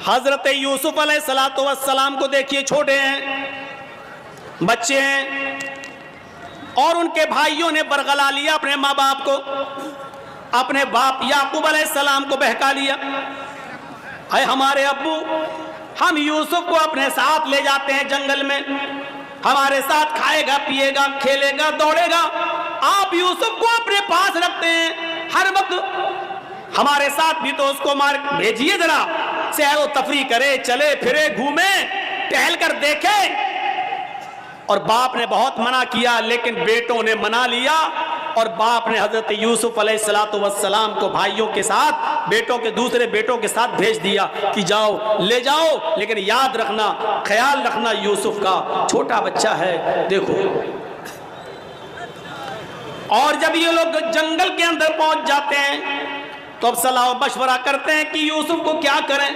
حضرت یوسف علیہ السلام کو دیکھیے، چھوٹے ہیں، بچے ہیں، اور ان کے بھائیوں نے برگلا لیا اپنے ماں باپ کو، اپنے باپ یعقوب علیہ السلام کو بہکا لیا۔ اے ہمارے ابو، ہم یوسف کو اپنے ساتھ لے جاتے ہیں جنگل میں، ہمارے ساتھ کھائے گا، پیے گا، کھیلے گا، دوڑے گا، آپ یوسف کو اپنے پاس رکھتے ہیں ہر وقت، ہمارے ساتھ بھی تو اس کو مار بھیجیے، ذرا سیر و تفریح کرے، چلے پھرے، گھومے، ٹہل کر دیکھے۔ اور باپ نے بہت منع کیا، لیکن بیٹوں نے منا لیا، اور باپ نے حضرت یوسف علیہ السلام کو بھائیوں کے ساتھ، بیٹوں کے دوسرے بیٹوں کے ساتھ بھیج دیا کہ جاؤ، لے جاؤ، لیکن یاد رکھنا، خیال رکھنا یوسف کا، چھوٹا بچہ ہے، دیکھو۔ اور جب یہ لوگ جنگل کے اندر پہنچ جاتے ہیں تو اب صلاح و مشورہ کرتے ہیں کہ یوسف کو کیا کریں۔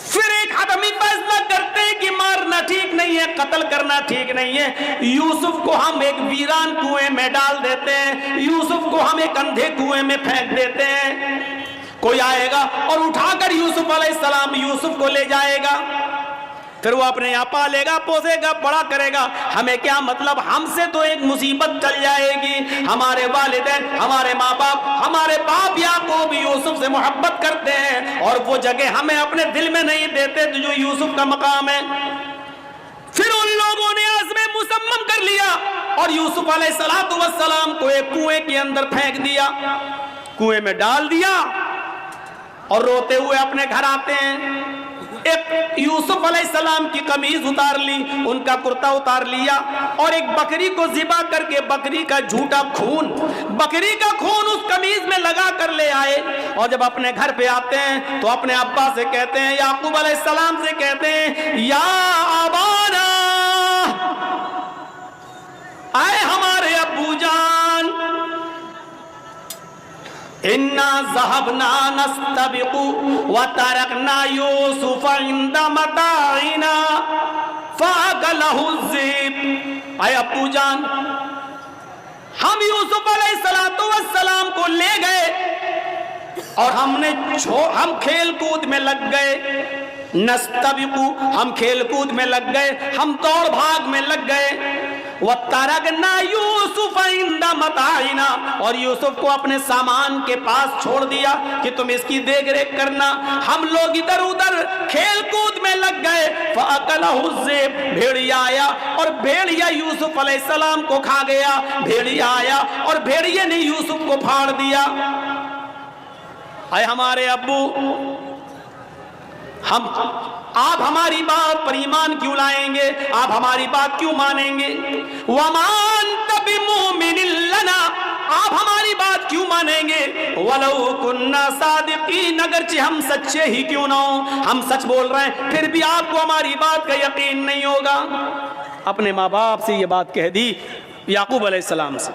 پھر ایک حتمی فیصلہ کرتے ہیں کہ مارنا ٹھیک نہیں ہے، قتل کرنا ٹھیک نہیں ہے، یوسف کو ہم ایک ویران کنویں میں ڈال دیتے ہیں، یوسف کو ہم ایک اندھے کنویں میں پھینک دیتے ہیں، کوئی آئے گا اور اٹھا کر یوسف علیہ السلام یوسف کو لے جائے گا، پھر وہ اپنے یہاں پالے گا، پوسے گا، بڑا کرے گا، ہمیں کیا مطلب، ہم سے تو ایک مصیبت چل جائے گی۔ ہمارے والدین، ہمارے ماں باپ، ہمارے باپ یعقوب یوسف سے محبت کرتے ہیں، اور وہ جگہ ہمیں اپنے دل میں نہیں دیتے جو یوسف کا مقام ہے۔ پھر ان لوگوں نے عزم مصمم کر لیا اور یوسف علیہ السلام کو ایک کنویں کے اندر پھینک دیا، کنویں میں ڈال دیا، اور روتے ہوئے اپنے گھر آتے ہیں۔ ایک یوسف علیہ السلام کی قمیض اتار لی، ان کا کرتا اتار لیا، اور ایک بکری کو ذبح کر کے بکری کا جھوٹا خون، بکری کا خون اس قمیض میں لگا کر لے آئے، اور جب اپنے گھر پہ آتے ہیں تو اپنے ابا سے کہتے ہیں، یعقوب علیہ السلام سے کہتے ہیں، یا ابانا، اے ہمارے ابو جان، انا ذهبنا نستبق وتركنا يوسف عند متاعنا فاكله الذئب۔ اے ابو جان، ہم یوسف علیہ السلام کو لے گئے اور ہم کھیل کود میں لگ گئے، نستبق، ہم کھیل کود میں لگ گئے، ہم دوڑ بھاگ میں لگ گئے، وَتَرَكْنَا يُوسُفَ عِنْدَ مَتَاعِنَا، اور یوسف کو اپنے سامان کے پاس چھوڑ دیا کہ تم اس کی دیکھ ریکھ کرنا، ہم لوگ ادھر ادھر کھیل کود میں لگ گئے، فَأَكَلَهُ الذِّئْبُ، بھیڑیا آیا اور بھیڑیا یوسف علیہ السلام کو کھا گیا، بھیڑیا آیا اور بھیڑیے نے یوسف کو پھاڑ دیا۔ اے ہمارے ابو، آپ ہماری بات پر ایمان کیوں لائیں گے، آپ ہماری بات کیوں مانیں گے؟ وَمَا أَنْتَ بِمُؤْمِنٍ لَنَا، آپ ہماری بات کیوں مانیں گے؟ وَلَوْ كُنَّا صَادِقِينَ، اگرچہ ہم سچے ہی کیوں نہ ہوں، ہم سچ بول رہے ہیں، پھر بھی آپ کو ہماری بات کا یقین نہیں ہوگا۔ اپنے ماں باپ سے یہ بات کہہ دی یعقوب علیہ السلام سے۔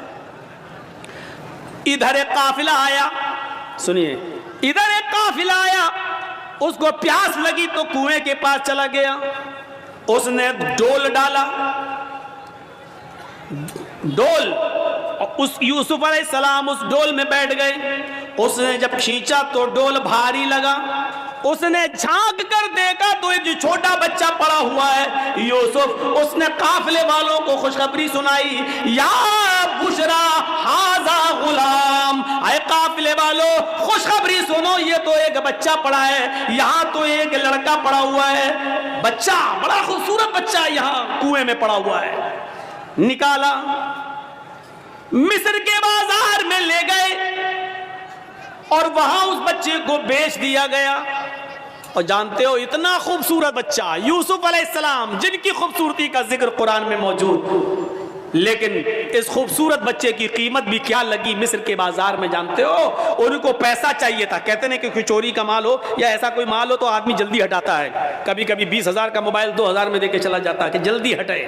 ادھر ایک قافلہ آیا، سنیے، ادھر ایک قافلہ آیا، اس کو پیاس لگی تو کنویں کے پاس چلا گیا، اس نے ڈول ڈالا، ڈول، اس یوسف علیہ السلام اس ڈول میں بیٹھ گئے، اس نے جب کھینچا تو ڈول بھاری لگا، اس نے جھانک کر دیکھا تو ایک چھوٹا بچہ پڑا ہوا ہے یوسف، اس نے قافلے والوں کو خوشخبری سنائی، یا بشرا ھذا غلام، اے قافلے والوں خوشخبری سنو، یہ تو ایک بچہ پڑا ہے، یہاں تو ایک لڑکا پڑا ہوا ہے، بچہ، بڑا خوبصورت بچہ یہاں کنویں میں پڑا ہوا ہے۔ نکالا، مصر کے بازار میں لے گئے اور وہاں اس بچے کو بیچ دیا گیا۔ اور جانتے ہو اتنا خوبصورت بچہ یوسف علیہ السلام، جن کی خوبصورتی کا ذکر قرآن میں موجود، لیکن اس خوبصورت بچے کی قیمت بھی کیا لگی مصر کے بازار میں، جانتے ہو؟ ان کو پیسہ چاہیے تھا، کہتے ہیں کہ کوئی چوری کا مال ہو یا ایسا کوئی مال ہو تو آدمی جلدی ہٹاتا ہے، کبھی کبھی 20,000 کا موبائل 2,000 میں دے کے چلا جاتا ہے کہ جلدی ہٹے،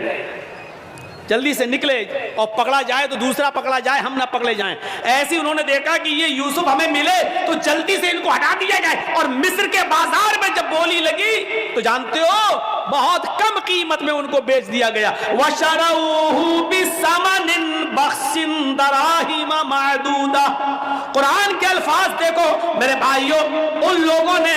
جلدی سے نکلے، اور پکڑا جائے تو دوسرا پکڑا جائے، ہم نہ پکڑے جائیں۔ ایسی انہوں نے دیکھا کہ یہ یوسف ہمیں ملے تو جلدی سے ان کو ہٹا دیا جائے، اور مصر کے بازار میں جب بولی لگی تو جانتے ہو بہت کم قیمت میں ان کو بیچ دیا گیا۔ وَشَرَوْهُ بِثَمَنٍ بَخْسٍ دَرَاهِمَ مَعْدُودَةٍ، قرآن کے الفاظ دیکھو میرے بھائیوں، ان لوگوں نے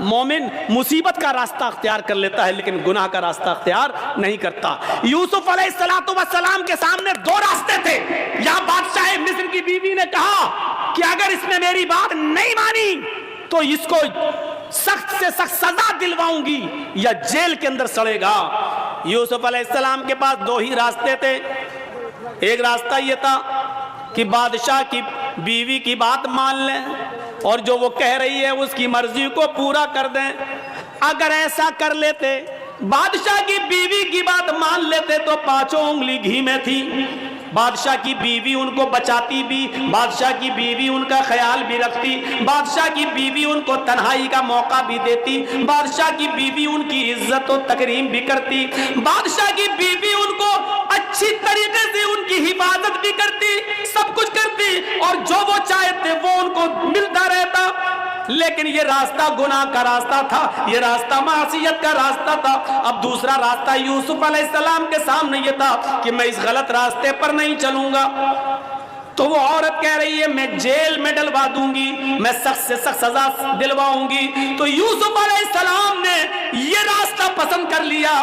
مومن مصیبت کا راستہ اختیار کر لیتا ہے لیکن گناہ کا راستہ اختیار نہیں کرتا. یوسف علیہ السلام کے سامنے دو راستے تھے. یا بادشاہ مصر کی بیوی نے کہا کہ اگر اس نے میری بات نہیں مانی تو اس کو سخت سے سخت سزا دلواؤں گی یا جیل کے اندر سڑے گا. یوسف علیہ السلام کے پاس دو ہی راستے تھے. ایک راستہ یہ تھا کہ بادشاہ کی بیوی کی بات مان لیں اور جو وہ کہہ رہی ہے اس کی مرضی کو پورا کر دیں. اگر ایسا کر لیتے, بادشاہ کی بیوی کی بات مان لیتے تو پانچوں انگلی گھی میں تھی. بادشاہ کی بیوی ان کو بچاتی بھی, بادشاہ کی بیوی ان کا خیال بھی رکھتی, بادشاہ کی بیوی ان کو تنہائی کا موقع بھی دیتی, بادشاہ کی بیوی ان کی عزت و تکریم بھی کرتی, بادشاہ کی بیوی ان کو اچھی طریقے سے ان کی حفاظت بھی کرتی, سب کچھ کرتی اور جو وہ چاہتے وہ ان کو ملتا رہتا. لیکن یہ راستہ گناہ کا راستہ تھا, یہ راستہ معصیت کا راستہ تھا. اب دوسرا راستہ یوسف علیہ السلام کے سامنے یہ تھا کہ میں اس غلط راستے پر نہیں چلوں گا. تو وہ عورت کہہ رہی ہے میں جیل میں ڈلوا دوں گی, میں سخت سے سخت سزا دلواؤں گی. تو یوسف علیہ السلام نے یہ راستہ پسند کر لیا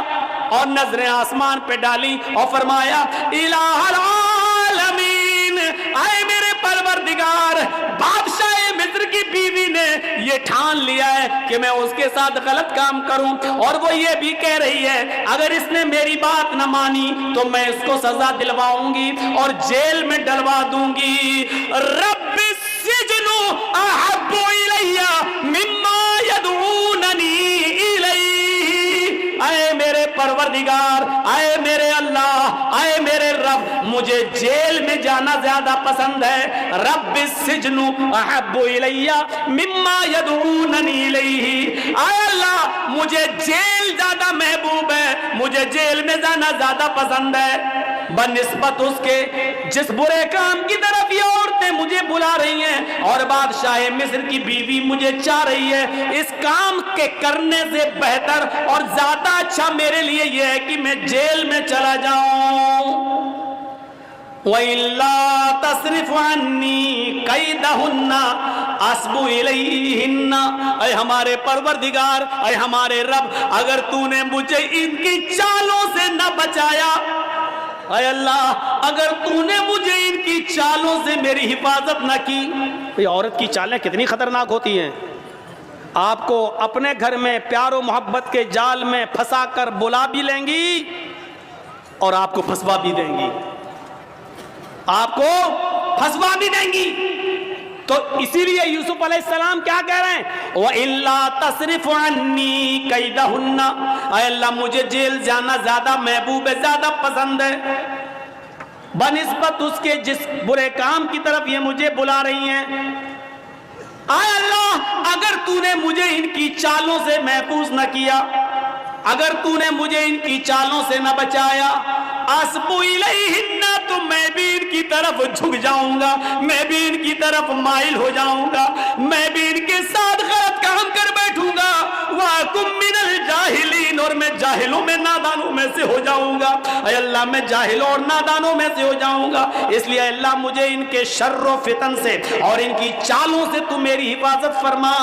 اور نظریں آسمان پہ ڈالی اور فرمایا الہ العالمین, اے میرے پروردگار, بادشاہ مصر کی بیوی نے یہ ٹھان لیا ہے کہ میں اس کے ساتھ غلط کام کروں اور وہ یہ بھی کہہ رہی ہے اگر اس نے میری بات نہ مانی تو میں اس کو سزا دلواؤں گی اور جیل میں ڈلوا دوں گی. رب السجن احب الی مما یدعوننی الیہ, اے میرے پروردگار, اے میرے اللہ, اے میرے رب, مجھے جیل میں جانا زیادہ پسند ہے. رب السجن احب الی مما یدعوننی الیہ, اے اللہ مجھے جیل زیادہ محبوب ہے, مجھے جیل میں جانا زیادہ پسند ہے بنسبت اس کے جس برے کام کی طرف یہ عورتیں مجھے بلا رہی ہیں اور بادشاہ مصر کی بیوی مجھے چاہ رہی ہے. اس کام کے کرنے سے بہتر اور زیادہ اچھا میرے لیے یہ ہے کہ میں جیل میں چلا جاؤں. وَإِلَّا تَصْرِفْ عَنِّي كَيْدَهُنَّ أَصْبُ إِلَيْهِنَّ, اے ہمارے پروردگار, اے ہمارے رب, اگر تو نے مجھے ان کی چالوں سے نہ بچایا, اے اللہ اگر تو نے مجھے ان کی چالوں سے میری حفاظت نہ کی. یہ عورت کی چالیں کتنی خطرناک ہوتی ہیں. آپ کو اپنے گھر میں پیار و محبت کے جال میں پھنسا کر بلا بھی لیں گی اور آپ کو پھنسوا بھی دیں گی, آپ کو پھنسوا بھی دیں گی. تو اسی لیے یوسف علیہ السلام کیا کہہ رہے ہیں, وَإِلَّا تَصْرِفْ عَنِّي كَيْدَهُنَّ, اے اللہ مجھے جیل جانا زیادہ محبوب ہے, زیادہ پسند ہے بنسبت اس کے جس برے کام کی طرف یہ مجھے بلا رہی ہیں. اے اللہ اگر تو نے مجھے ان کی چالوں سے محفوظ نہ کیا, اگر تو نے مجھے ان کی چالوں سے نہ بچایا, اسبو الیہن, تو میں بھی ان کی طرف جھک جاؤں گا, میں بھی ان کی طرف مائل ہو جاؤں گا, میں بھی ان کے ساتھ غلط کام کر بیٹھوں گا. وَأَكُن مِّنَ الْجَاهِلِينَ, اور میں جاہلوں میں نادانوں میں سے ہو جاؤں گا. اے اللہ میں جاہلوں اور نادانوں میں سے ہو جاؤں گا. اس لیے اللہ مجھے ان کے شر و فتن سے اور ان کی چالوں سے تو میری حفاظت فرما.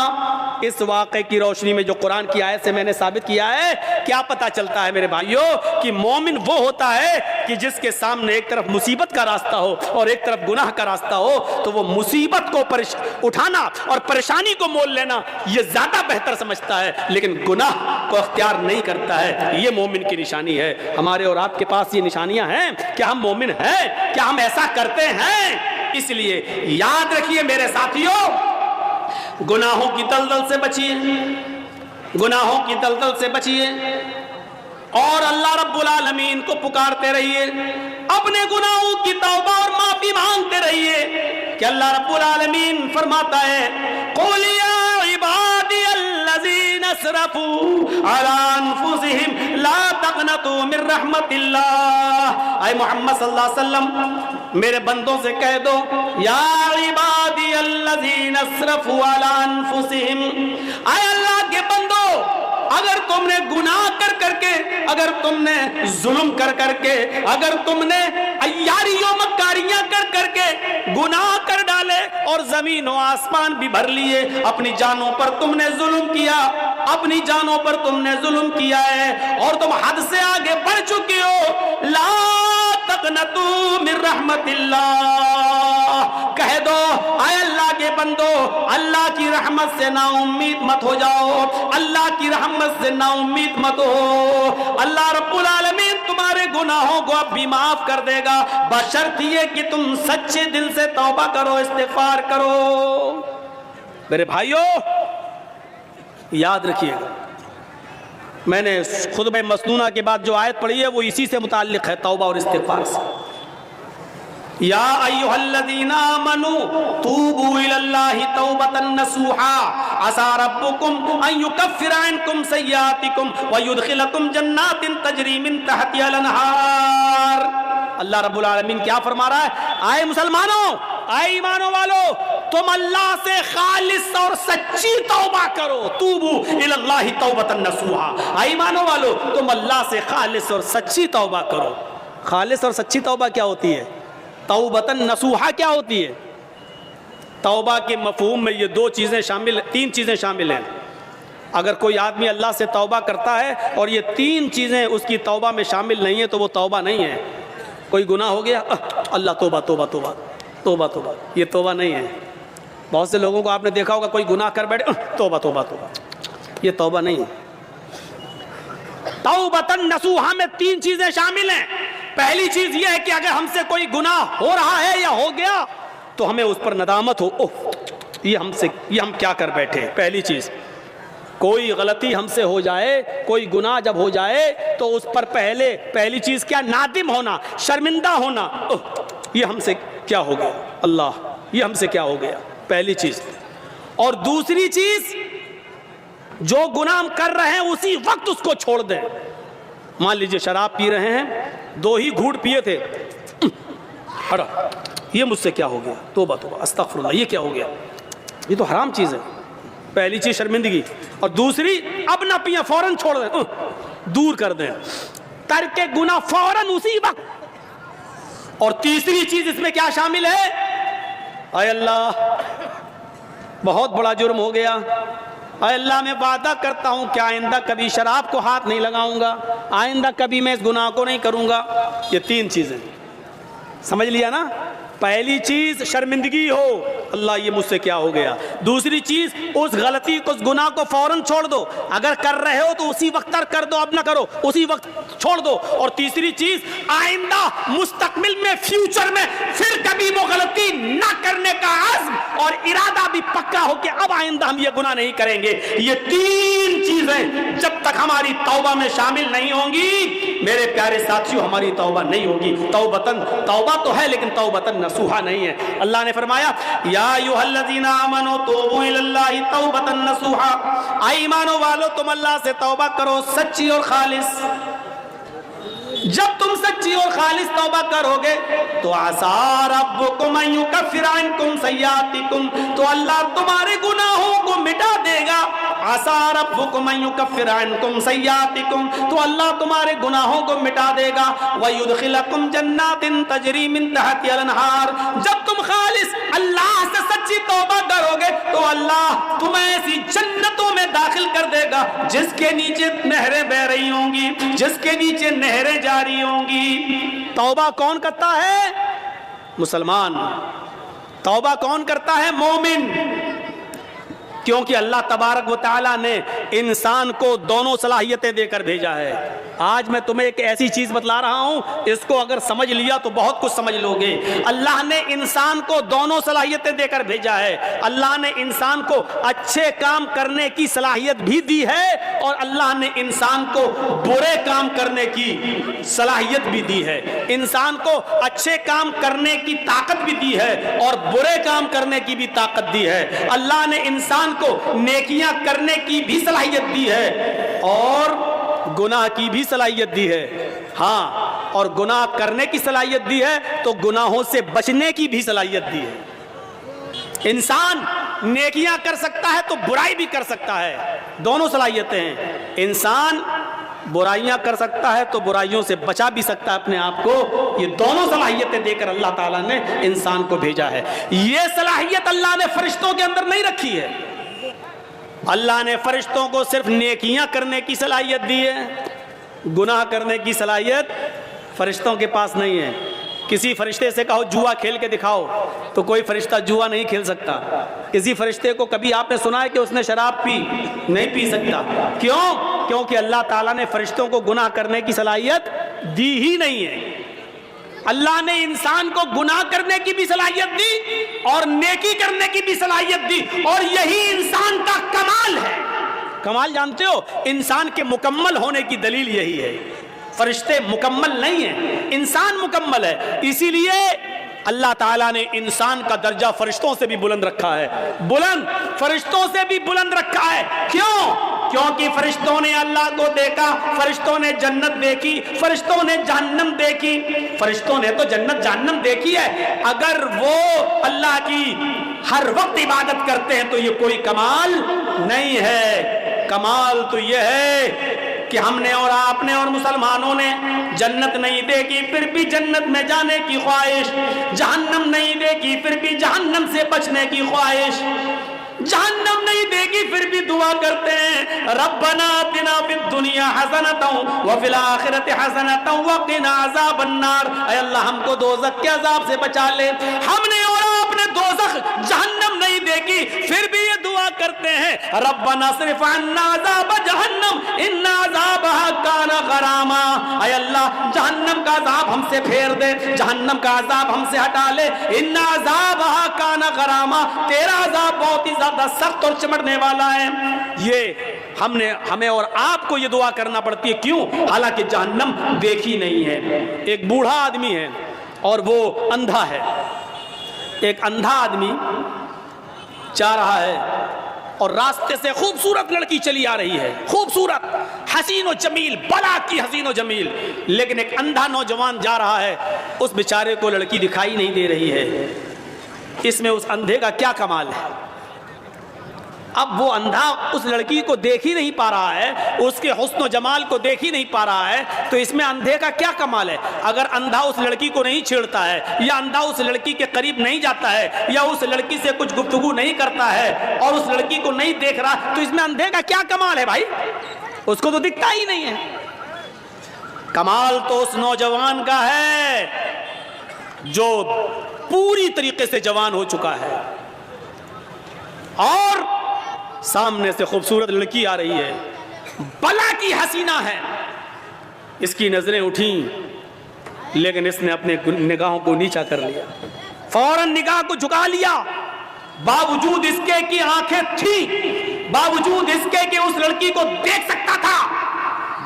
اس واقعے کی روشنی میں جو قرآن کی آیت سے میں نے ثابت کیا ہے, کیا پتہ چلتا ہے میرے بھائیوں کہ مومن وہ ہوتا ہے کہ جس کے سامنے ایک طرف مصیبت کا راستہ ہو اور ایک طرف گناہ کا راستہ ہو تو وہ مصیبت کو اٹھانا اور پریشانی کو مول لینا یہ زیادہ بہتر سمجھتا ہے, لیکن گناہ کو اختیار نہیں کرتا ہے. یہ مومن کی نشانی ہے. ہمارے اور آپ کے پاس یہ نشانیاں ہیں. کیا ہم مومن ہیں؟ کیا ہم ایسا کرتے ہیں؟ اس لیے یاد رکھیے میرے ساتھیوں, گناہوں کی دلدل سے بچیے, گناہوں کی دلدل سے بچیے اور اللہ رب العالمین کو پکارتے رہیے, اپنے گناہوں کی توبہ اور معافی مانگتے رہیے کہ اللہ رب العالمین فرماتا ہے قُلْ يَا عِبَادِيَ الَّذِينَ اسْرَفُوا عَلَىٰ أَنفُسِهِمْ لَا تَقْنَطُوا مِن رَحْمَةِ اللَّهِ. اے محمد صلی اللہ علیہ وسلم میرے بندوں سے کہہ دو یا عبادی الذین اسرفوا علی انفسہم, اے اللہ کے بندو اگر تم نے گناہ کر کر کے، اگر تم نے ظلم کر کر کے، اگر تم نے عیاریوں مکاریاں کر کر کے گناہ کر ڈالے اور زمین و آسمان بھی بھر لیے، اپنی جانوں پر تم نے ظلم کیا، اپنی جانوں پر تم نے ظلم کیا ہے اور تم حد سے آگے بڑھ چکے ہو، لا تقنطوا من رحمت اللہ، کہہ دو اے اللہ کے بندو، اللہ کی رحمت سے نا امید مت ہو جاؤ، اللہ کی رحمت سے نا امید مت ہو، اللہ رب العالمین تمہارے گناہوں کو اب بھی معاف کر دے گا، بشرط یہ کہ تم سچے دل سے توبہ کرو، استغفار کرو۔ میرے بھائیو یاد رکھیے گا، میں نے خطبہ مسنونہ کے بعد جو آیت پڑھی ہے وہ اسی سے متعلق ہے، توبہ اور استغفار سے۔ یا ایھا الذین آمنوا توبوا الی اللہ توبۃ نصوحا عسى ربکم ان یکفر عنکم سیئاتکم ویدخلکم جنات تجری من تحتها الانہار۔ اللہ رب العالمین کیا فرما رہا ہے؟ آئے مسلمانوں، آئے ایمانوں والو، تم اللہ سے خالص اور سچی توبہ کرو، توبوا الی اللہ توبۃ نصوحا۔ آئے ایمانوں والو، تم اللہ سے خالص اور سچی توبہ کرو۔ خالص اور سچی توبہ کیا ہوتی ہے؟ توبۃ نصوحا کیا ہوتی ہے؟ توبہ کے مفہوم میں یہ دو چیزیں شامل، تین چیزیں شامل ہیں۔ اگر کوئی آدمی اللہ سے توبہ کرتا ہے اور یہ تین چیزیں اس کی توبہ میں شامل نہیں ہیں تو وہ توبہ نہیں ہے۔ کوئی گناہ ہو گیا، اللہ توبہ توبہ توبہ توبہ توبہ، یہ توبہ نہیں ہے۔ بہت سے لوگوں کو آپ نے دیکھا ہوگا کوئی گناہ کر بیٹھے، توبہ توبہ توبہ، یہ توبہ نہیں ہے۔ توبۃ نصوحا میں تین چیزیں شامل ہیں۔ پہلی چیز یہ ہے کہ اگر ہم سے کوئی گناہ ہو رہا ہے یا ہو گیا تو ہمیں اس پر ندامت ہو، اوہ یہ ہم کیا کر بیٹھے۔ پہلی چیز، کوئی غلطی ہم سے ہو جائے، کوئی گناہ جب ہو جائے تو اس پر پہلی چیز کیا؟ نادم ہونا، شرمندہ ہونا، اوہ یہ ہم سے کیا ہو گیا، اللہ یہ ہم سے کیا ہو گیا، پہلی چیز۔ اور دوسری چیز، جو گناہ ہم کر رہے ہیں اسی وقت اس کو چھوڑ دیں۔ مان لیجئے شراب پی رہے ہیں، دو ہی گھونٹ پیے تھے، حرام، یہ مجھ سے کیا ہو گیا، توبہ توبہ استغفر اللہ، یہ کیا ہو گیا، یہ تو حرام چیز ہے۔ پہلی چیز شرمندگی، اور دوسری اب نہ پییں، فوراً چھوڑ دیں، دور کر دیں، ترک گناہ فوراً اسی وقت۔ اور تیسری چیز اس میں کیا شامل ہے؟ اے اللہ بہت بڑا جرم ہو گیا، اے اللہ میں وعدہ کرتا ہوں کہ آئندہ کبھی شراب کو ہاتھ نہیں لگاؤں گا، آئندہ کبھی میں اس گناہ کو نہیں کروں گا۔ یہ تین چیزیں سمجھ لیا نا؟ پہلی چیز شرمندگی ہو، اللہ یہ مجھ سے کیا ہو گیا۔ دوسری چیز، اس غلطی کو، اس گناہ کو فوراً چھوڑ دو، اگر کر رہے ہو تو اسی وقت ترک کر دو، اب نہ کرو، اسی وقت چھوڑ دو۔ اور تیسری چیز، آئندہ مستقبل میں، فیوچر میں پھر کبھی وہ غلطی نہ کرنے کا عزم اور ارادہ بھی پکا ہو کہ اب آئندہ ہم یہ گناہ نہیں کریں گے۔ یہ تین چیزیں جب تک ہماری توبہ میں شامل نہیں ہوں گی میرے پیارے ساتھیوں، ہماری توبہ نہیں ہوگی۔ توبہ تو ہے لیکن توبۃ نصوحا نہیں ہے۔ اللہ نے فرمایا یا ایھا الذین آمنوا توبوا الی اللہ توبۃ نصوحا، اے ایمانوں والو تم اللہ سے توبہ کرو سچی اور خالص۔ جب تم سچی اور خالص توبہ کرو گے تو عسیٰ ربکم ان یکفر عنکم سیئاتکم، تو اللہ تمہارے گناہوں کو مٹا دے گا۔ عسیٰ ربکم ان یکفر عنکم سیئاتکم، تو اللہ تمہارے گناہوں کو مٹا دے گا۔ ویدخلکم جنات تجری من تحتها الانہار، جب تم خالص اللہ سے سچی توبہ کرو گے تو اللہ تمہیں ایسی جنتوں میں داخل کر دے گا جس کے نیچے نہریں بہ رہی ہوں گی، جس کے نیچے نہریں جاری ہوں گی۔ توبہ کون کرتا ہے؟ مسلمان۔ توبہ کون کرتا ہے؟ مومن۔ کیونکہ اللہ تبارک و تعالیٰ نے انسان کو دونوں صلاحیتیں دے کر بھیجا ہے۔ آج میں تمہیں ایک ایسی چیز بتلا رہا ہوں، اس کو اگر سمجھ لیا تو بہت کچھ سمجھ لو گے۔ اللہ نے انسان کو دونوں صلاحیتیں دے کر بھیجا ہے۔ اللہ نے انسان کو اچھے کام کرنے کی صلاحیت بھی دی ہے اور اللہ نے انسان کو برے کام کرنے کی صلاحیت بھی دی ہے۔ انسان کو اچھے کام کرنے کی طاقت بھی دی ہے اور برے کام کرنے کی بھی طاقت دی ہے۔ اللہ نے انسان کو نیکیاں کرنے کی بھی صلاحیت دی ہے اور گناہ کی بھی صلاحیت دی ہے۔ ہاں، اور گناہ کرنے کی صلاحیت دی ہے تو گناہوں سے بچنے کی بھی صلاحیت دی ہے۔ انسان نیکیاں کر سکتا ہے تو برائی بھی کر سکتا ہے۔ دونوں صلاحیتیں ہیں. انسان برائیاں کر سکتا ہے تو برائیوں سے بچا بھی سکتا ہے اپنے آپ کو. یہ دونوں صلاحیتیں دے کر اللہ تعالیٰ نے انسان کو بھیجا ہے. یہ صلاحیت اللہ نے فرشتوں کے اندر نہیں رکھی ہے. اللہ نے فرشتوں کو صرف نیکیاں کرنے کی صلاحیت دی ہے, گناہ کرنے کی صلاحیت فرشتوں کے پاس نہیں ہے. کسی فرشتے سے کہو جوا کھیل کے دکھاؤ تو کوئی فرشتہ جوا نہیں کھیل سکتا. کسی فرشتے کو کبھی آپ نے سنا ہے کہ اس نے شراب پی؟ نہیں پی سکتا. کیوں؟ کیونکہ اللہ تعالیٰ نے فرشتوں کو گناہ کرنے کی صلاحیت دی ہی نہیں ہے. اللہ نے انسان کو گناہ کرنے کی بھی صلاحیت دی اور نیکی کرنے کی بھی صلاحیت دی, اور یہی انسان کا کمال ہے. کمال جانتے ہو؟ انسان کے مکمل ہونے کی دلیل یہی ہے. فرشتے مکمل نہیں ہیں, انسان مکمل ہے. اسی لیے اللہ تعالیٰ نے انسان کا درجہ فرشتوں سے بھی بلند رکھا ہے. بلند, فرشتوں سے بھی بلند رکھا ہے. کیوں؟ کیونکہ فرشتوں نے اللہ کو دیکھا, فرشتوں نے جنت دیکھی, فرشتوں نے جہنم دیکھی. فرشتوں نے تو جنت جہنم دیکھی ہے. اگر وہ اللہ کی ہر وقت عبادت کرتے ہیں تو یہ کوئی کمال نہیں ہے. کمال تو یہ ہے کہ ہم نے اور آپ نے اور مسلمانوں نے جنت نہیں دیکھی پھر بھی جنت میں جانے کی خواہش, جہنم نہیں دیکھی پھر بھی جہنم سے بچنے کی خواہش, جہنم نہیں دیکھی پھر بھی دعا کرتے ہیں ربنا آتنا فی الدنیا حسنۃ وفی الآخرۃ حسنۃ وقنا عذاب النار. اے اللہ ہم کو دوزخ کے عذاب سے بچا لے. ہم نے اور آپ نے دوزخ جہنم نہیں دیکھی پھر بھی یہ دعا کرتے ہیں ربنا اصرف عنا عذاب جہنم ان عذابها کان غراما. اے اللہ جہنم کا عذاب ہم سے پھیر دے, جہنم کا عذاب ہم سے ہٹا لے. ان عذابها کان غراما, تیرا عذاب بہت ہی زیادہ سخت اور چمٹنے والا ہے. یہ ہمیں اور آپ کو یہ دعا کرنا پڑتی ہے. کیوں؟ حالانکہ جہنم دیکھی نہیں ہے. ایک بوڑھا آدمی ہے اور وہ اندھا ہے. ایک اندھا آدمی جا رہا ہے اور راستے سے خوبصورت لڑکی چلی آ رہی ہے, خوبصورت, حسین و جمیل, بلا کی حسین و جمیل. لیکن ایک اندھا نوجوان جا رہا ہے, اس بیچارے کو لڑکی دکھائی نہیں دے رہی ہے. اس میں اس اندھے کا کیا کمال ہے؟ اب وہ اندھا اس لڑکی کو دیکھ ہی نہیں پا رہا ہے, اس کے حسن و جمال کو دیکھ ہی نہیں پا رہا ہے, تو اس میں اندھے کا کیا کمال ہے؟ اگر اندھا اس لڑکی کو نہیں چھیڑتا ہے, یا اندھا اس لڑکی کے قریب نہیں جاتا ہے, یا اس لڑکی سے کچھ گفتگو نہیں کرتا ہے اور اس لڑکی کو نہیں دیکھ رہا, تو اس میں اندھے کا کیا کمال ہے بھائی؟ اس کو تو دکھتا ہی نہیں ہے. کمال تو اس نوجوان کا ہے جو پوری طریقے سے جوان ہو چکا ہے اور سامنے سے خوبصورت لڑکی آ رہی ہے, بلا کی حسینہ ہے. اس کی نظریں اٹھیں لیکن اس نے اپنے نگاہوں کو نیچا کر لیا, فوراً نگاہ کو جھکا لیا. باوجود اس کے کہ آنکھیں تھیں, باوجود اس کے کہ اس لڑکی کو دیکھ سکتا تھا,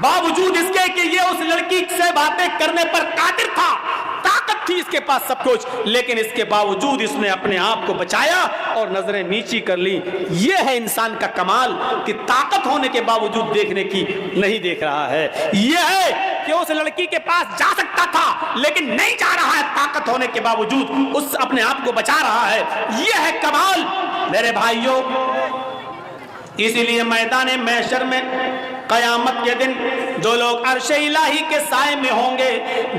باوجود اس کے کہ یہ اس لڑکی سے باتیں کرنے پر قادر تھا, طاقت تھی اس کے پاس سب کچھ, لیکن اس کے باوجود اس نے اپنے آپ کو بچایا اور نظریں نیچی کر لی. یہ ہے انسان کا کمال کہ طاقت ہونے کے باوجود دیکھنے کی نہیں دیکھ رہا ہے. یہ ہے کہ اس لڑکی کے پاس جا سکتا تھا لیکن نہیں جا رہا ہے, طاقت ہونے کے باوجود اس اپنے آپ کو بچا رہا ہے. یہ ہے کمال میرے بھائیوں. اسی لیے میدان محشر میں قیامت کے دن جو لوگ عرش الہی کے سائے میں ہوں گے,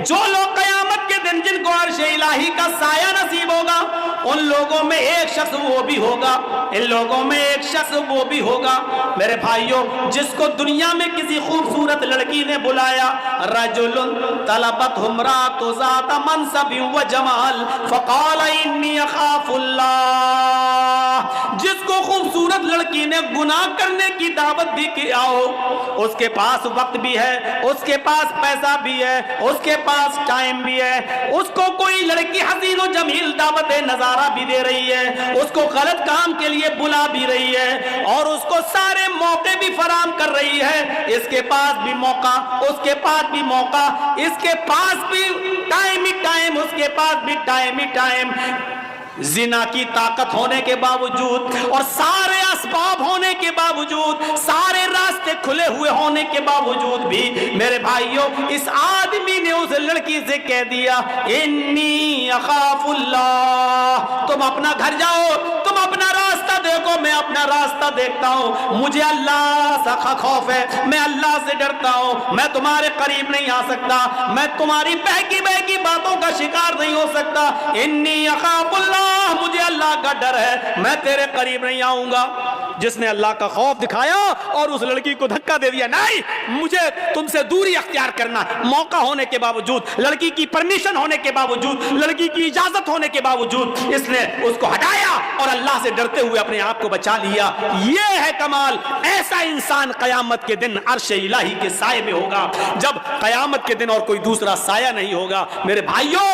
جو لوگ قیامت کے دن جن کو عرش الہی کا سایہ نصیب ہوگا, ان لوگوں میں ایک شخص وہ بھی ہوگا, ان لوگوں میں ایک شخص وہ بھی ہوگا میرے بھائیوں جس کو دنیا میں کسی خوبصورت لڑکی نے بلایا, رجل طلبت امرأۃ ذات منصب و جمال فقال انی اخاف اللہ. جس کو خوبصورت لڑکی نے گناہ کرنے کی دعوت دی کہ آؤ, اس کے پاس وقت بھی ہے, اس کے پاس پیسہ بھی ہے, اس کے پاس ٹائم بھی ہے, اس کو کوئی لڑکی حسین و جمیل دعوت نظارہ بھی دے رہی ہے, اس کو غلط کام کے لیے بلا بھی رہی ہے اور اس کو سارے موقع بھی فراہم کر رہی ہے. اس کے پاس بھی موقع, اس کے پاس بھی موقع, اس کے پاس بھی ٹائم ہی ٹائم, اس کے پاس بھی ٹائم ہی ٹائم. زنا کی طاقت ہونے کے باوجود اور سارے اسباب ہونے کے باوجود, سارے راستے کھلے ہوئے ہونے کے باوجود بھی میرے بھائیوں اس آدمی نے اس لڑکی سے کہہ دیا انی اخاف اللہ. تم اپنا گھر جاؤ, تم اپنا راستہ دیکھو میں اپنا راستہ دیکھتا ہوں, مجھے اللہ سے خوف ہے, میں اللہ سے ڈرتا ہوں, میں تمہارے قریب نہیں آ سکتا, میں تمہاری بہکی بہکی باتوں کا شکار نہیں ہو سکتا. انی اخاف اللہ, مجھے اللہ کا ڈر ہے, میں تیرے قریب نہیں آؤں گا. جس نے اللہ کا خوف دکھایا اور اس لڑکی کو دھکا دے دیا, نہیں مجھے تم سے دوری اختیار کرنا, موقع ہونے کے باوجود, لڑکی کی پرمیشن ہونے کے باوجود, لڑکی کی اجازت ہونے کے باوجود اس نے اس کو ہٹایا اور اللہ سے ڈرتے ہوئے اپنے آپ کو بچا لیا. یہ ہے کمال. ایسا انسان قیامت کے دن عرش الہی کے سائے میں ہوگا, جب قیامت کے دن اور کوئی دوسرا سایہ نہیں ہوگا. میرے بھائیوں,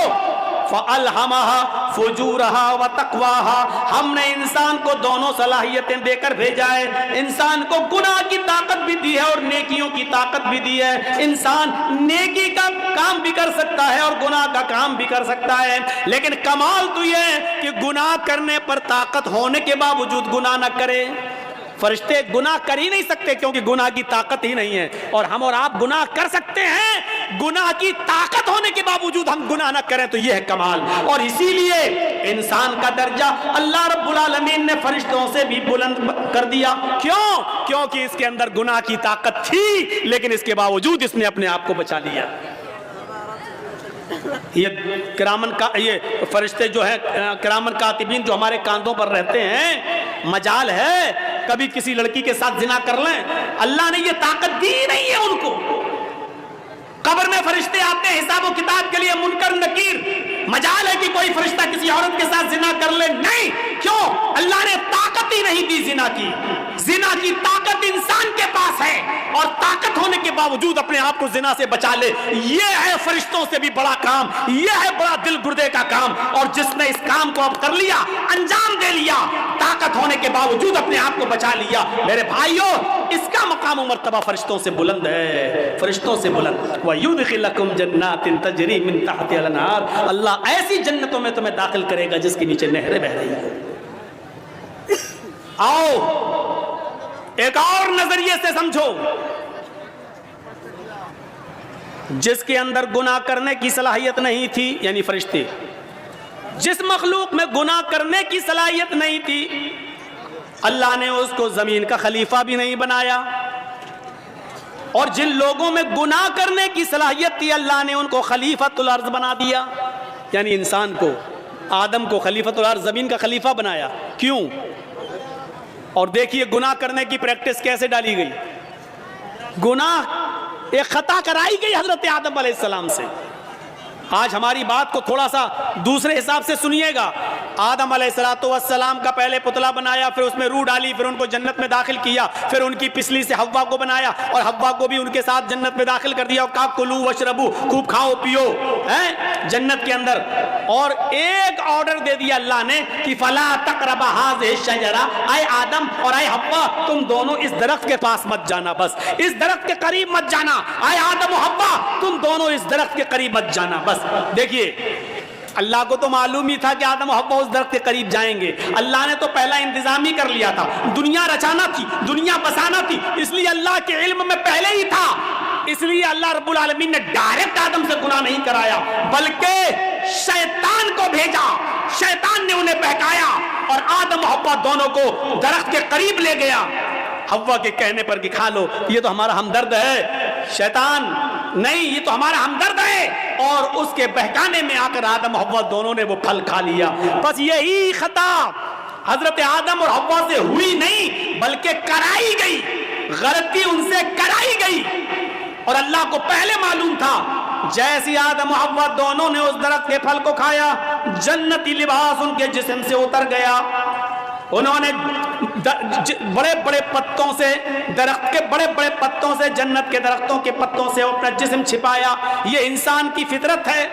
فَأَلْهَمَهَا فُجُورَهَا وَتَقْوَاهَا, ہم نے انسان کو دونوں صلاحیتیں دے کر بھیجا ہے. انسان کو گناہ کی طاقت بھی دی ہے اور نیکیوں کی طاقت بھی دی ہے. انسان نیکی کا کام بھی کر سکتا ہے اور گناہ کا کام بھی کر سکتا ہے, لیکن کمال تو یہ ہے کہ گناہ کرنے پر طاقت ہونے کے باوجود گناہ نہ کرے. فرشتے گناہ کر ہی نہیں سکتے کیونکہ گناہ کی طاقت ہی نہیں ہے, اور ہم اور آپ گناہ کر سکتے ہیں, گناہ کی طاقت ہونے کے باوجود ہم گناہ نہ کریں, تو یہ ہے کمال. اور اسی لیے انسان کا درجہ اللہ رب العالمین نے فرشتوں سے بھی بلند کر دیا. کیوں؟ کیونکہ اس کے اندر گناہ کی طاقت تھی, لیکن اس کے باوجود اس نے اپنے آپ کو بچا لیا. یہ فرشتے جو ہیں کرامن کاتبین جو ہمارے کاندھوں پر رہتے ہیں, مجال ہے کبھی کسی لڑکی کے ساتھ زنا کر لیں, اللہ نے یہ طاقت دی نہیں ہے ان کو. قبر میں فرشتے آتے ہیں حساب و کتاب کے لیے, منکر نکیر, مجال ہے کہ کوئی فرشتہ کسی عورت کے ساتھ زنا کر لے, نہیں. کیوں؟ اللہ نے طاقت ہی نہیں دی زنا کی. زنا کی طاقت انسان کے پاس ہے, اور طاقت ہونے کے باوجود اپنے آپ کو زنا سے بچا لے. یہ ہے فرشتوں سے بھی بڑا کام, یہ ہے بڑا دل گردے کا کام. اور جس نے اس کام کو اب کر لیا, انجام دے لیا, طاقت ہونے کے باوجود اپنے آپ کو بچا لیا, میرے بھائیوں اس کا مقام و مرتبہ فرشتوں سے بلند ہے, فرشتوں سے بلند. وَيُدْخِلَكُمْ جَنَّاتٍ تَجْرِي مِن تَحْتِهَا الْأَنْهَارُ, اللہ ایسی جنتوں میں تمہیں داخل کرے گا جس کے نیچے نہریں بہ رہی ہیں. آؤ ایک اور نظریے سے سمجھو, جس کے اندر گناہ کرنے کی صلاحیت نہیں تھی, یعنی فرشتے, جس مخلوق میں گناہ کرنے کی صلاحیت نہیں تھی, اللہ نے اس کو زمین کا خلیفہ بھی نہیں بنایا. اور جن لوگوں میں گناہ کرنے کی صلاحیت تھی, اللہ نے ان کو خلیفۃ الارض بنا دیا. یعنی انسان کو, آدم کو خلیفۃ الارض, زمین کا خلیفہ بنایا. کیوں؟ اور دیکھیے گناہ کرنے کی پریکٹس کیسے ڈالی گئی. گناہ ایک خطا کرائی گئی حضرت آدم علیہ السلام سے. آج ہماری بات کو تھوڑا سا دوسرے حساب سے سنیے گا. آدم علیہ السلام کا پہلے پتلا بنایا, پھر اس میں روح ڈالی, پھر ان کو جنت میں داخل کیا, پھر ان کی پسلی سے حوا کو بنایا اور حوا کو بھی ان کے ساتھ جنت میں داخل کر دیا. اور کہا کلو وشربو, خوب کھاؤ پیو جنت کے اندر. اور ایک آرڈر دے دیا اللہ نے کہ فلا تقربا هذه الشجرہ, اے آدم اور اے حوا تم دونوں اس درخت کے پاس مت جانا, بس اس درخت کے قریب مت جانا. اے آدم و حوا تم دونوں اس درخت کے قریب مت جانا, بس. دیکھیے اللہ کو تو معلوم ہی تھا کہ آدم و حوا اس درخت کے قریب جائیں گے. اللہ نے تو پہلا انتظام ہی کر لیا تھا, دنیا رچانا تھی, دنیا بسانا تھی, اس لیے اللہ کے علم میں پہلے ہی تھا. اس لیے اللہ رب العالمین نے ڈائریکٹ آدم سے گناہ نہیں کرایا, بلکہ شیطان کو بھیجا. شیطان نے انہیں بہکایا اور آدم و حوا دونوں کو درخت کے قریب لے گیا. حوا کے کہنے پر کہ کھا لو, یہ تو ہمارا ہمدرد ہے. شیطان نہیں, یہ تو ہمارا ہمدرد ہے, اور اس کے بہکانے میں آ کر آدم و حوا دونوں نے وہ پھل کھا لیا. بس یہی خطا حضرت آدم اور حوا سے ہوئی نہیں بلکہ کرائی گئی, غلطی ان سے کرائی گئی. اور اللہ کو پہلے معلوم تھا. جیسی آدم و حوا دونوں نے اس درخت کے پھل کو کھایا, جنتی لباس ان کے جسم سے اتر گیا. انہوں نے بڑے بڑے پتوں سے, درخت کے بڑے بڑے پتوں سے, جنت کے درختوں کے پتوں سے اپنا جسم چھپایا. یہ انسان کی فطرت ہے,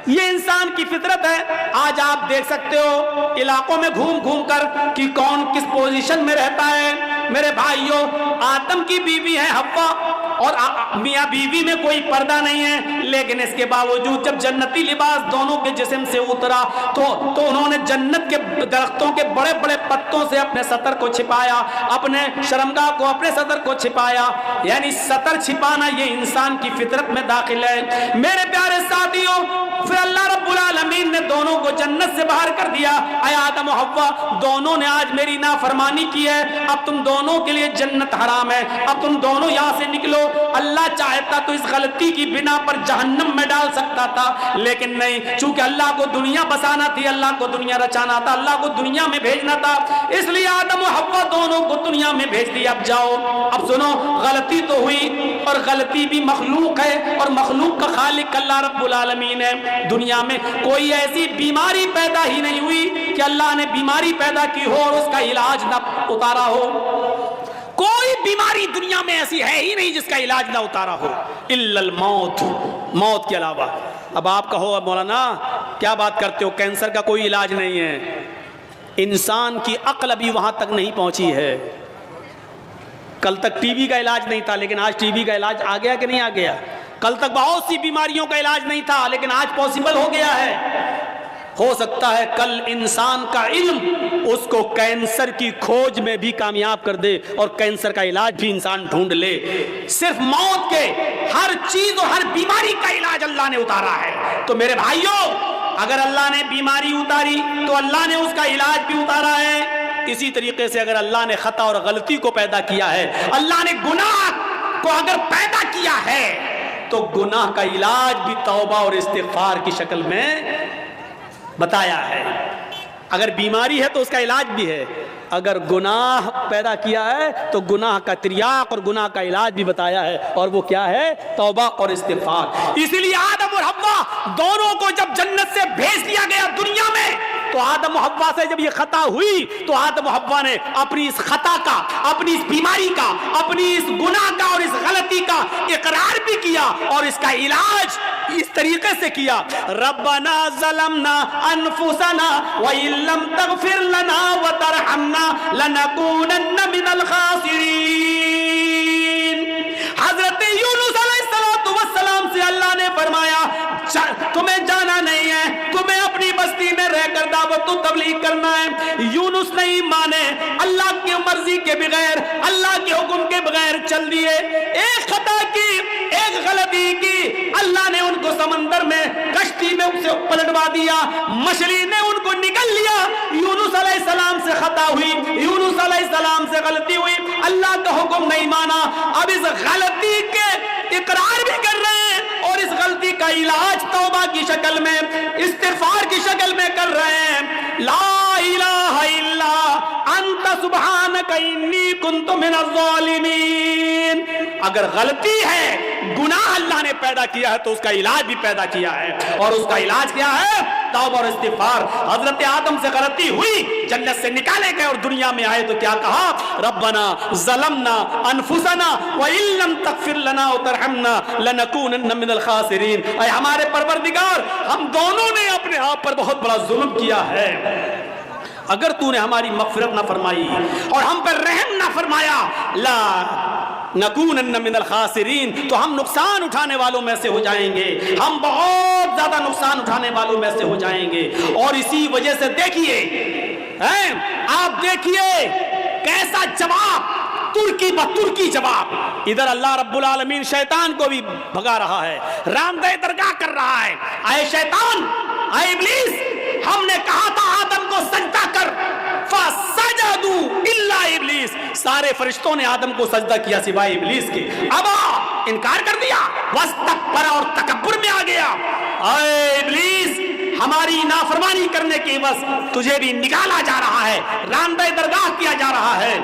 یہ انسان کی فطرت ہے. آج آپ دیکھ سکتے ہو علاقوں میں گھوم گھوم کر کہ کون کس پوزیشن میں رہتا ہے. میرے بھائیوں, آدم کی بیوی ہے حوا, اور میاں بیوی میں کوئی پردہ نہیں ہے، لیکن اس کے باوجود جب جنتی لباس دونوں کے جسم سے اترا تو انہوں نے جنت کے درختوں کے بڑے بڑے پتوں سے اپنے سطر کو چھپایا، اپنے شرمگاہ کو، اپنے سطر کو چھپایا. یعنی سطر چھپانا یہ انسان کی فطرت میں داخل ہے. میرے پیارے ساتھیوں، پھر اللہ رب العالمین نے دونوں کو جنت سے باہر کر دیا. اے آدم و حوا، دونوں نے آج میری نافرمانی کی ہے، اب تم دونوں کے لیے جنت حرام ہے، اب تم دونوں یہاں سے نکلو. اللہ چاہتا تو اس غلطی کی بنا پر جہنم میں ڈال سکتا تھا، لیکن نہیں، چونکہ اللہ کو دنیا بسانا تھی، اللہ کو دنیا رچانا تھا، اللہ کو دنیا میں بھیجنا تھا، اس لیے آدم و حوا دونوں کو دنیا میں بھیج دیا. اب جاؤ. اب سنو، غلطی تو ہوئی، اور غلطی بھی مخلوق ہے، اور مخلوق کا خالق اللہ رب العالمین ہے. دنیا میں کوئی ایسی بیماری پیدا ہی نہیں ہوئی کہ اللہ نے بیماری پیدا کی ہو اور اس کا علاج نہ اتارا ہو. کوئی بیماری دنیا میں ایسی ہے ہی نہیں جس کا علاج نہ اتارا ہو، الا الموت، موت کے علاوہ. اب آپ کہو مولانا کیا بات کرتے ہو، کینسر کا کوئی علاج نہیں ہے. انسان کی عقل ابھی وہاں تک نہیں پہنچی ہے. کل تک ٹی بی کا علاج نہیں تھا، لیکن آج ٹی بی کا علاج آ گیا کہ نہیں آ گیا؟ کل تک بہت سی بیماریوں کا علاج نہیں تھا، لیکن آج پاسبل ہو گیا ہے. ہو سکتا ہے کل انسان کا علم اس کو کینسر کی کھوج میں بھی کامیاب کر دے اور کینسر کا علاج بھی انسان ڈھونڈ لے. صرف موت کے ہر چیز اور ہر بیماری کا علاج اللہ نے اتارا ہے. تو میرے بھائیوں، اگر اللہ نے بیماری اتاری تو اللہ نے اس کا علاج بھی اتارا ہے. اسی طریقے سے اگر اللہ نے خطا اور غلطی کو پیدا کیا ہے، اللہ نے گناہ کو اگر پیدا کیا ہے تو گناہ کا علاج بھی توبہ اور استغفار کی شکل میں بتایا ہے. اگر بیماری ہے تو اس کا علاج بھی ہے. اگر گناہ پیدا کیا ہے تو گناہ کا تریاق اور گناہ کا علاج بھی بتایا ہے، اور وہ کیا ہے؟ توبہ اور استغفار. اسی لیے آدم اور حوا دونوں کو جب جنت سے بھیج دیا گیا دنیا میں، تو آدم و حوا سے جب یہ خطا ہوئی تو آدم و حوا نے اپنی اس خطا کا، اپنی اس بیماری کا، اپنی اس گناہ کا اور اس غلطی کا اقرار بھی کیا اور اس کا علاج اس طریقے سے کیا. ربنا ظلمنا انفسنا وان لم تغفر لنا وترحمنا لنکونن من الخاسرین. حضرت یونس علیہ السلام سے اللہ نے فرمایا تمہیں جانا نہیں ہے، تمہیں اپنی بستی میں رہ کر دعوت و تبلیغ کرنا ہے. یونس نہیں مانے، اللہ کی مرضی کے بغیر، اللہ کے حکم کے بغیر چل دیے. ایک خطا کی، ایک غلطی کی، اللہ نے ان کو سمندر میں کشتی میں اسے پلٹوا دیا، مچھلی نے ان کو نگل لیا. یونس علیہ السلام سے خطا ہوئی، یونس علیہ السلام سے غلطی ہوئی، اللہ کا حکم نہیں مانا. اب اس غلطی کے اقرار بھی کر رہے ہیں اور اس غلطی کا علاج توبہ کی شکل میں، استغفار کی شکل میں کر رہے ہیں. لا الہ الا انت سبحانک انی کنت من الظالمین. اگر غلطی ہے، گناہ اللہ نے پیدا کیا ہے تو اس کا علاج بھی پیدا کیا ہے، اور اس کا علاج کیا ہے؟ توبہ اور استغفار. حضرت آدم سے غلطی ہوئی، جنت سے نکالے گئے اور دنیا میں آئے تو کیا کہا؟ ربنا ظلمنا انفسنا وان لم تغفر لنا وترحمنا لنکونن من الخاسرین. اے ہمارے پروردگار، ہم دونوں نے اپنے آپ پر بہت بڑا ظلم کیا ہے. اگر تو نے ہماری مغفرت نہ فرمائی اور ہم پر رحم نہ فرمایا، لا نکونن من الخاسرین، تو ہم نقصان اٹھانے والوں میں سے ہو جائیں گے، ہم بہت زیادہ نقصان اٹھانے والوں میں سے ہو جائیں گے. اور اسی وجہ سے دیکھیے، آپ دیکھیے کیسا جواب، ترکی بترکی جواب. ادھر اللہ رب العالمین شیطان کو بھی بھگا رہا ہے، رامدہ درگاہ کر رہا ہے. اے شیطان، اے ابلیس، ہم نے کہا تھا آدم کو سجدہ کر، فسجدوا الا ابلیس، سارے فرشتوں نے آدم کو سجدہ کیا سوائے ابلیس کے. ابا، انکار کر دیا، واستکبر، اور تکبر میں آ گیا. اے ابلیس، ہماری نافرمانی کرنے کی بس تجھے بھی نکالا جا رہا ہے، راندہ درگاہ کیا جا رہا ہے.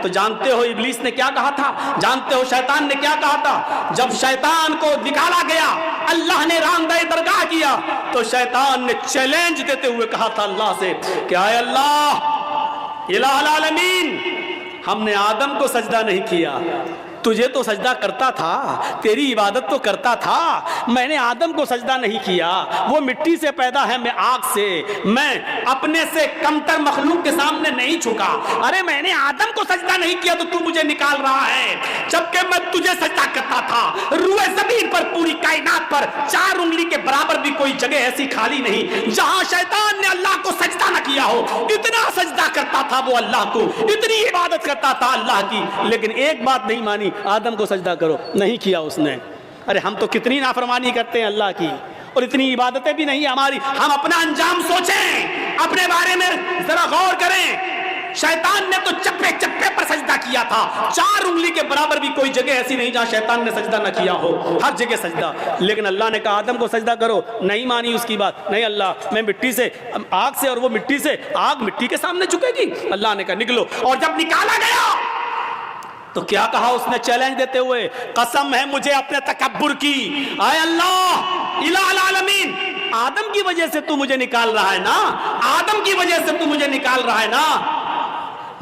تو جانتے ہو ابلیس نے کیا کہا تھا؟ جانتے ہو شیطان نے کیا کہا تھا؟ جب شیطان کو نکالا گیا، اللہ نے راندہ درگاہ کیا، تو شیطان نے چیلنج دیتے ہوئے کہا تھا اللہ سے کہ اے اللہ الہ العالمین، ہم نے آدم کو سجدہ نہیں کیا، تجھے تو سجدہ کرتا تھا، تیری عبادت تو کرتا تھا، میں نے آدم کو سجدہ نہیں کیا. وہ مٹی سے پیدا ہے، میں آگ سے، میں اپنے سے کمتر مخلوق کے سامنے نہیں جھکا. ارے میں نے آدم کو سجدہ نہیں کیا تو تو مجھے نکال رہا ہے، جبکہ میں تجھے سجدہ کرتا پوری کائنات پر 4 انگلی کے برابر بھی کوئی جگہ ایسی خالی نہیں جہاں شیطان نے اللہ کو سجدہ نہ کیا ہو. اتنا سجدہ کرتا تھا وہ اللہ کو, اتنی عبادت کرتا تھا اللہ کی, لیکن ایک بات نہیں مانی, آدم کو سجدہ کرو, نہیں کیا اس نے. ارے ہم تو کتنی نافرمانی کرتے ہیں اللہ کی, اور اتنی عبادتیں بھی نہیں ہماری. ہم اپنا انجام سوچیں, اپنے بارے میں ذرا غور کریں. شیطان نے تو چپے چپے پر سجدہ کیا تھا, 4 انگلی کے برابر بھی کوئی جگہ ایسی نہیں جہاں شیطان نے سجدہ نہ کیا ہو, ہر جگہ سجدہ. لیکن اللہ نے کہا آدم کو سجدہ کرو, نہیں مانی اس کی بات. نہیں اللہ میں مٹی سے, آگ سے, اور وہ مٹی سے, آگ مٹی کے سامنے جھکے گی. اللہ نے کہا نکلو. اور جب نکالا گیا تو کیا کہا اس نے چیلنج دیتے ہوئے, قسم ہے مجھے اپنے تکبر کی, اے اللہ الہ العالمین, آدم کی وجہ سے تو مجھے نکال رہا ہے نا, آدم کی وجہ سے تو مجھے نکال رہا ہے نا,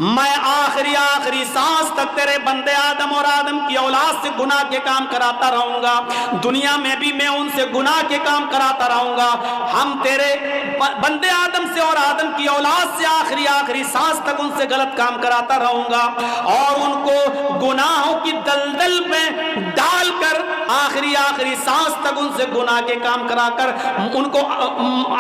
میں آخری سانس تک تیرے بندے آدم اور آدم کی اولاد سے گناہ کے کام کراتا رہوں گا. دنیا میں بھی میں ان سے گناہ کے کام کراتا رہوں گا. ہم تیرے بندے آدم سے اور آدم کی اولاد سے آخری سانس تک ان سے غلط کام کراتا رہوں گا, اور ان کو گناہوں کی دلدل میں ڈال کر آخری سانس تک ان سے گناہ کے کام کرا کر ان کو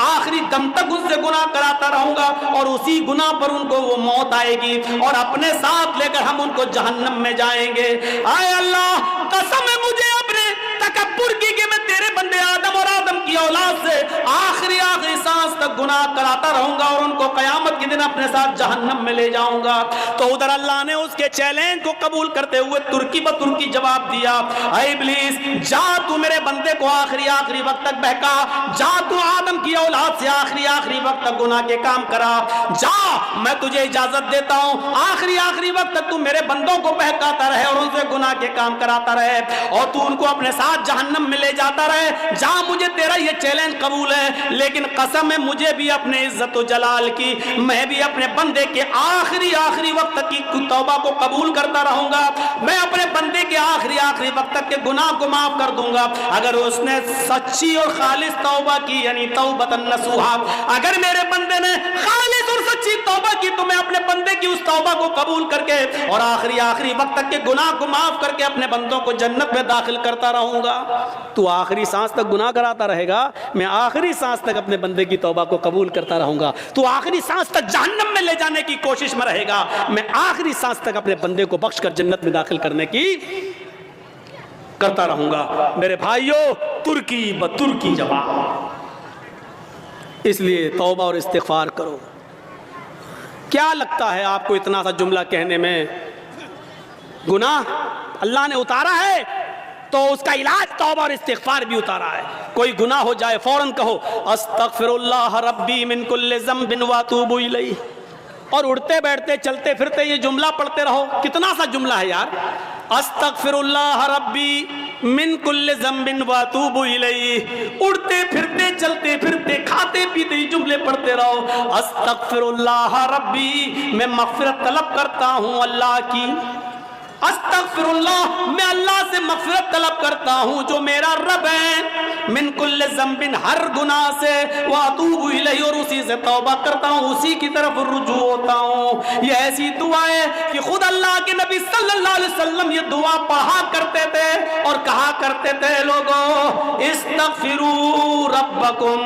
آخری دم تک ان سے گناہ کراتا رہوں گا, اور اسی گناہ پر ان کو وہ موت آئے گی, اور اپنے ساتھ لے کر ہم ان کو جہنم میں جائیں گے. اے اللہ قسم ہے مجھے اپنے تکبر کی کہ میں تیرے بندے آدم اور آدم کی اولاد سے آخری سانس تک گناہ کراتا رہوں گا, اور ان کو قیامت کے دن اپنے ساتھ جہنم میں لے جاؤں گا. تو ادھر اللہ نے اس کے چیلنج کو قبول کرتے ہوئے ترکی بترکی جواب دیا, اے ابلیس جا تو میرے بندے کو آخری وقت تک بہکا, جا تو آدم کی اولاد سے آخری وقت تک گناہ کے کام کرا, جا میں تجھے اجازت دیتا ہوں آخری وقت تک تو میرے بندوں کو بہکاتا رہے اور ان سے گناہ کے کام کراتا رہے, اور تو ان کو اپنے ساتھ جہنم میں لے جاتا رہے. جا مجھے تیرا یہ چیلنج قبول ہے, لیکن قسم ہے مجھے بھی اپنے عزت و جلال کی, میں بھی اپنے بندے کے آخری وقت تک کی توبہ کو قبول کرتا رہوں گا. میں اپنے بندے کے آخری وقت تک کے گناہ کو معاف کر دوں گا اگر اس نے سچی اور خالص توبہ کی, یعنی توبۃ نصوحا. اگر میرے بندے نے خالص اور سچی توبہ کی تو میں اپنے بندے کی اس توبہ کو قبول کر کے اور آخری وقت تک کے گناہ کو معاف کر کے اپنے بندوں کو جنت میں داخل کرتا رہوں گا. تو آخری سانس تک گناہ کراتا رہے گا, میں آخری سانس تک اپنے بندے کی توبہ کو قبول کرتا رہوں گا. تو آخری سانس تک جہنم میں لے جانے کی کوشش میں رہے گا, میں آخری سانس تک اپنے بندے کو بخش کر جنت میں داخل کرنے کی کرتا رہوں گا. میرے بھائیوں ترکی بترکی جواب. اس لیے توبہ اور استغفار کرو. کیا لگتا ہے آپ کو اتنا سا جملہ کہنے میں گناہ اللہ نے اتارا ہے تو اس کا علاج توبہ اور استغفار بھی اتارا ہے. کوئی گناہ ہو جائے فوراً کہو استغفر اللہ ربی من کل ذنب واتوب الیہ, اور اڑتے بیٹھتے چلتے پھرتے یہ جملہ پڑھتے رہو. کتنا سا جملہ ہے یار, استغفر اللہ ربی من کل ذنب واتوب الیہ, اڑتے پھرتے چلتے پھرتے کھاتے پیتے یہ جملے پڑھتے رہو. استغفر اللہ ربی, میں مغفرت طلب کرتا ہوں اللہ کی. استغفر اللہ, میں اللہ سے مغفرت طلب کرتا ہوں جو میرا رب ہے, من کل ذنب, ہر گناہ سے, واتوب الیہ, اور اسی سے توبہ کرتا ہوں, اسی کی طرف رجوع ہوتا ہوں. یہ ایسی دعا ہے کہ خود اللہ کے نبی صلی اللہ علیہ وسلم یہ دعا پڑھا کرتے تھے اور کہا کرتے تھے, لوگوں استغفروا ربکم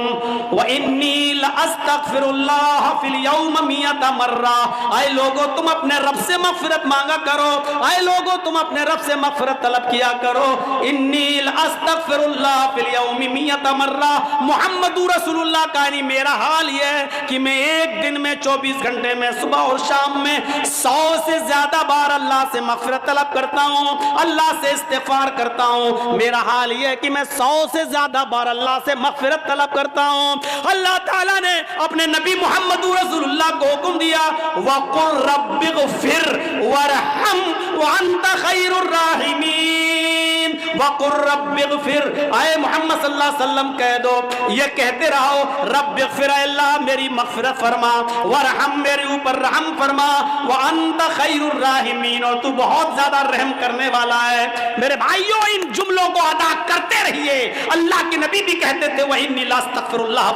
وانی لاستغفر اللہ فی الیوم 100 مرہ. اے لوگوں تم اپنے رب سے مغفرت مانگا کرو, اے لوگوں تم اپنے رب سے مغفرت طلب کیا کرو. انی لاستغفر اللہ فی الیوم 100 مرہ. محمد رسول اللہ کا یعنی میرا حال یہ ہے کہ میں ایک دن میں 24 گھنٹے میں صبح اور شام میں 100 سے زیادہ بار اللہ سے مغفرت طلب کرتا ہوں, اللہ سے استغفار کرتا ہوں. میرا حال یہ ہے کہ میں 100 سے زیادہ بار اللہ سے مغفرت طلب کرتا ہوں. اللہ تعالیٰ نے اپنے نبی محمد رسول اللہ کو حکم دیا, وَقُلْ رَبِّ اغْفِرْ وَارْحَمْ وَأَنْتَ خَيْرُ الرَّاحِمِينَ. وَقُلْ رَبِّ اغْفِرْ, اے محمد صلی اللہ علیہ وسلم کہہ دو, یہ کہتے رہو, رب اغفر, اے اللہ میری مغفرت فرما, وارحم, میرے اوپر رحم فرما, وَأَنْتَ خَيْرُ الرَّاحِمِينَ, اور تو بہت زیادہ رحم کرنے والا ہے. میرے بھائیوں ان جملوں کو ادا کرتے رہیے, اللہ کے نبی بھی کہتے تھے وَإِنِّي لَأَسْتَغْفِرُ اللَّهَ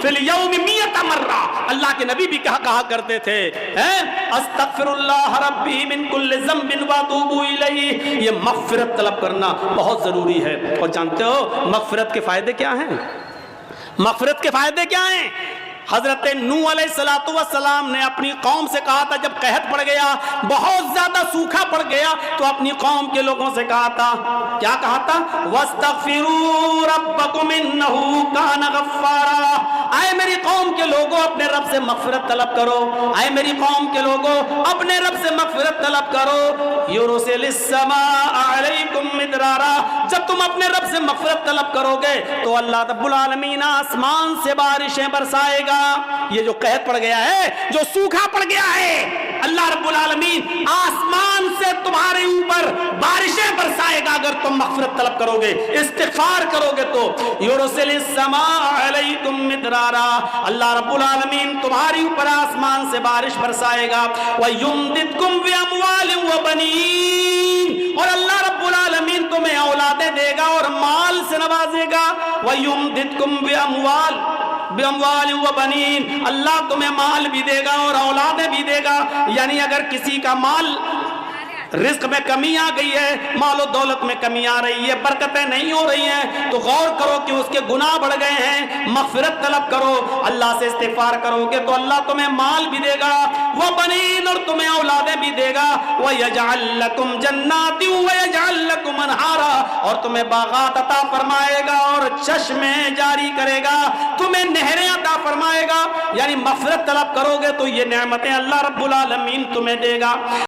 فِي الْيَوْمِ 100 مرة، اللہ کے نبی بھی کہا کرتے تھے استغفر اللہ ربی من کل ذنب واتوب الیہ، یہ مغفرت طلب کرنا بہت ضروری ہے۔ اور جانتے ہو مغفرت کے فائدے کیا ہیں؟ مغفرت کے فائدے کیا ہیں؟ حضرت نوح علیہ السلام نے اپنی قوم سے کہا تھا جب قحط پڑ گیا، بہت زیادہ سوکھا پڑ گیا، تو اپنی قوم کے لوگوں سے کہا تھا، کیا کہا تھا؟ وَاسْتَغْفِرُوا رَبَّكُمْ إِنَّهُ كَانَ غَفَّارًا، اے میری قوم کے لوگوں اپنے رب سے مغفرت طلب کرو، اے میری قوم کے لوگوں اپنے رب سے مغفرت طلب کرو۔ يُرْسِلِ السَّمَاءَ عَلَيْكُمْ مِدْرَارًا، جب تم اپنے رب سے مغفرت طلب کرو گے تو اللہ رب العالمین آسمان سے بارشیں برسائے گا۔ یہ جو قحط پڑ گیا ہے، جو سوکھا پڑ گیا ہے، اللہ رب العالمین آسمان سے تمہارے اوپر بارشیں برسائے گا اگر تم مغفرت طلب کرو گے، استغفار کرو گے تو۔ یرسل السماء علیکم مدرارا، اللہ رب العالمین تمہاری اوپر آسمان سے بارش برسائے گا۔ وَيُمْدِدْكُمْ بِأَمْوَالٍ وَبَنِينَ، اور اللہ رب العالمین تمہیں اولادیں دے گا اور مال سے نوازے گا۔ وَيُمْدِدْكُمْ بِأَمْوَالٍ وَبَنِينَ، اللہ تمہیں مال بھی دے گا اور اولادیں بھی دے گا۔ یعنی اگر کسی کا مال، رزق میں کمی آ گئی ہے، مال و دولت میں کمی آ رہی ہے، برکتیں نہیں ہو رہی ہیں، تو غور کرو کہ اس کے گناہ بڑھ گئے ہیں، مغفرت طلب کرو، اللہ سے استغفار کرو گے تو اللہ تمہیں مال بھی دے گا، وہ بنین، اور تمہیں اولادیں بھی دے گا۔ وَيَجْعَلْ لَكُمْ جَنَّاتٍ وَيَجْعَلْ لَكُمْ أَنْهَارًا، اور تمہیں باغات عطا فرمائے گا اور چشمے جاری کرے گا، تمہیں نہریں عطا فرمائے گا۔ یعنی مغفرت طلب کرو گے تو یہ نعمتیں اللہ رب العالمین تمہیں دے گا۔